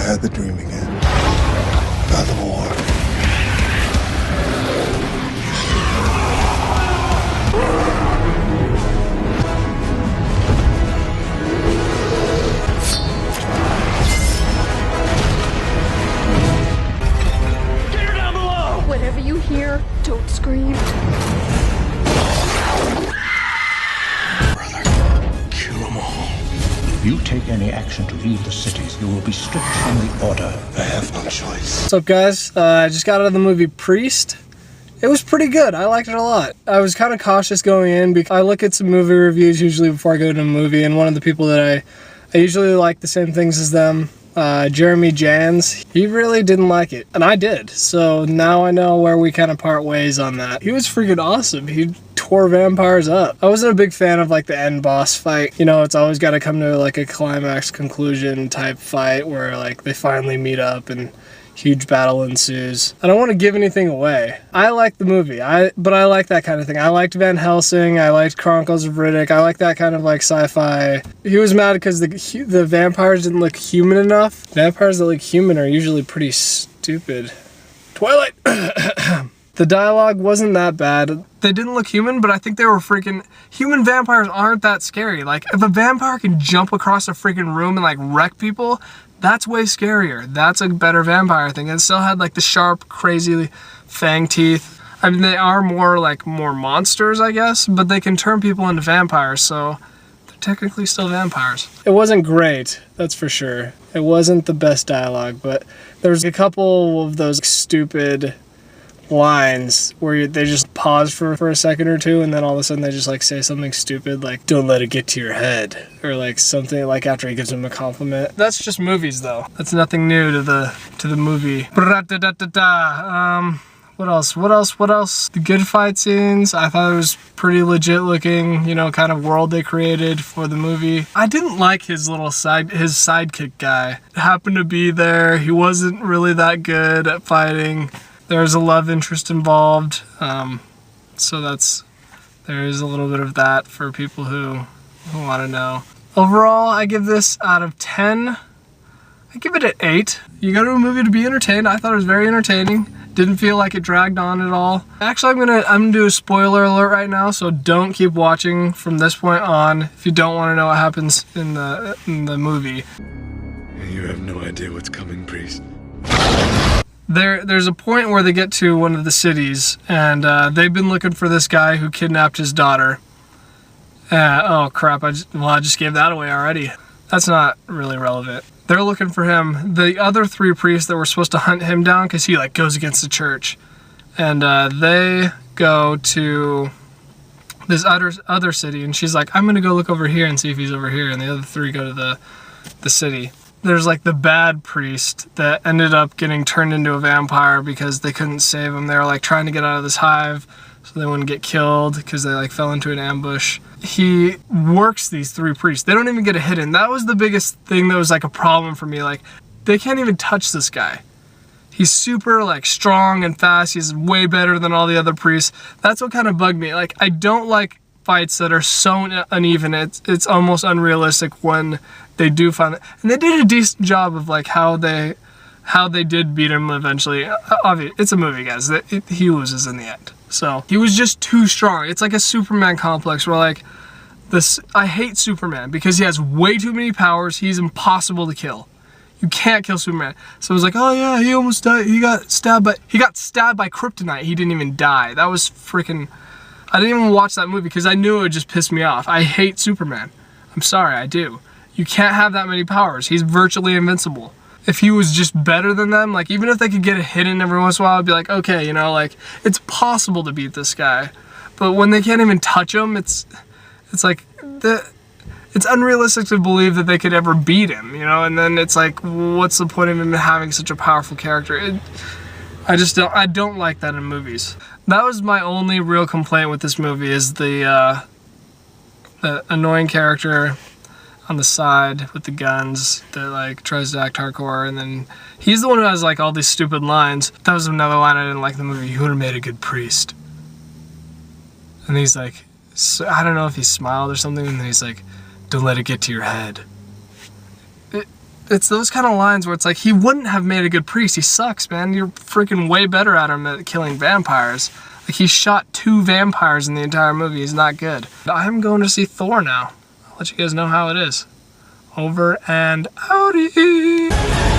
had the dream again. About the war. Get her down below! Whatever you hear, don't scream. Brother, kill them all. If you take any action to leave the cities, you will be stripped from the order. I have no choice. What's up, guys? I just got out of the movie Priest. It was pretty good. I liked it a lot. I was kind of cautious going in because I look at some movie reviews usually before I go to a movie, and one of the people that I usually like the same things as them, Jeremy Jans, he really didn't like it, and I did. So now I know where we kind of part ways on that. He was freaking awesome. He tore vampires up. I wasn't a big fan of like the end boss fight. You know, it's always got to come to like a climax conclusion type fight where like they finally meet up and huge battle ensues. I don't want to give anything away. I like the movie, but I like that kind of thing. I liked Van Helsing, I liked Chronicles of Riddick, I like that kind of like sci-fi. He was mad because the vampires didn't look human enough. Vampires that look human are usually pretty stupid. Twilight! The dialogue wasn't that bad. They didn't look human, but I think they were freaking... Human vampires aren't that scary. Like, if a vampire can jump across a freaking room and like wreck people, that's way scarier. That's a better vampire thing. It still had like the sharp, crazy fang teeth. I mean, they are more monsters, I guess, but they can turn people into vampires, so they're technically still vampires. It wasn't great, that's for sure. It wasn't the best dialogue, but there's a couple of those stupid lines where they just pause for a second or two, and then all of a sudden they just like say something stupid like "don't let it get to your head," or like something like after he gives him a compliment. That's just movies though. That's nothing new to the movie. What else? The good fight scenes, I thought it was pretty legit looking, you know, kind of world they created for the movie. I didn't like his sidekick guy. It happened to be there. He wasn't really that good at fighting. There's a love interest involved, so there is a little bit of that for people who want to know. Overall, I give this out of 10. I give it an 8. You go to a movie to be entertained. I thought it was very entertaining. Didn't feel like it dragged on at all. Actually, I'm gonna do a spoiler alert right now, so don't keep watching from this point on if you don't want to know what happens in the movie. You have no idea what's coming, Priest. There's a point where they get to one of the cities, and they've been looking for this guy who kidnapped his daughter. Oh crap, I just gave that away already. That's not really relevant. They're looking for him. The other 3 priests that were supposed to hunt him down, because he like goes against the church. And they go to this other city, and she's like, I'm gonna go look over here and see if he's over here, and the other 3 go to the city. There's like the bad priest that ended up getting turned into a vampire because they couldn't save him. They were like trying to get out of this hive so they wouldn't get killed because they like fell into an ambush. He works these 3 priests. They don't even get a hit in. That was the biggest thing that was like a problem for me. Like, they can't even touch this guy. He's super like strong and fast. He's way better than all the other priests. That's what kind of bugged me. Like, I don't like fights that are so uneven. It's almost unrealistic when they do find it. And they did a decent job of like how they did beat him eventually. Obviously, it's a movie, guys. He loses in the end. So he was just too strong. It's like a Superman complex where like I hate Superman because he has way too many powers. He's impossible to kill. You can't kill Superman. So it was like, oh yeah, he almost died. He got stabbed by kryptonite. He didn't even die. That was freaking... I didn't even watch that movie because I knew it would just piss me off. I hate Superman. I'm sorry, I do. You can't have that many powers. He's virtually invincible. If he was just better than them, like even if they could get a hit in every once in a while, I'd be like, okay, you know, like it's possible to beat this guy. But when they can't even touch him, it's like it's unrealistic to believe that they could ever beat him, you know. And then it's like, what's the point of him having such a powerful character? I don't like that in movies. That was my only real complaint with this movie, is the annoying character on the side with the guns that like tries to act hardcore, and then he's the one who has like all these stupid lines. That was another line I didn't like in the movie. He would have made a good priest. And he's like, I don't know if he smiled or something, and then he's like, don't let it get to your head. it's those kind of lines where it's like, he wouldn't have made a good priest. He sucks, man. You're freaking way better at him at killing vampires. Like, he shot 2 vampires in the entire movie. He's not good. I'm going to see Thor now. I'll let you guys know how it is. Over and outie.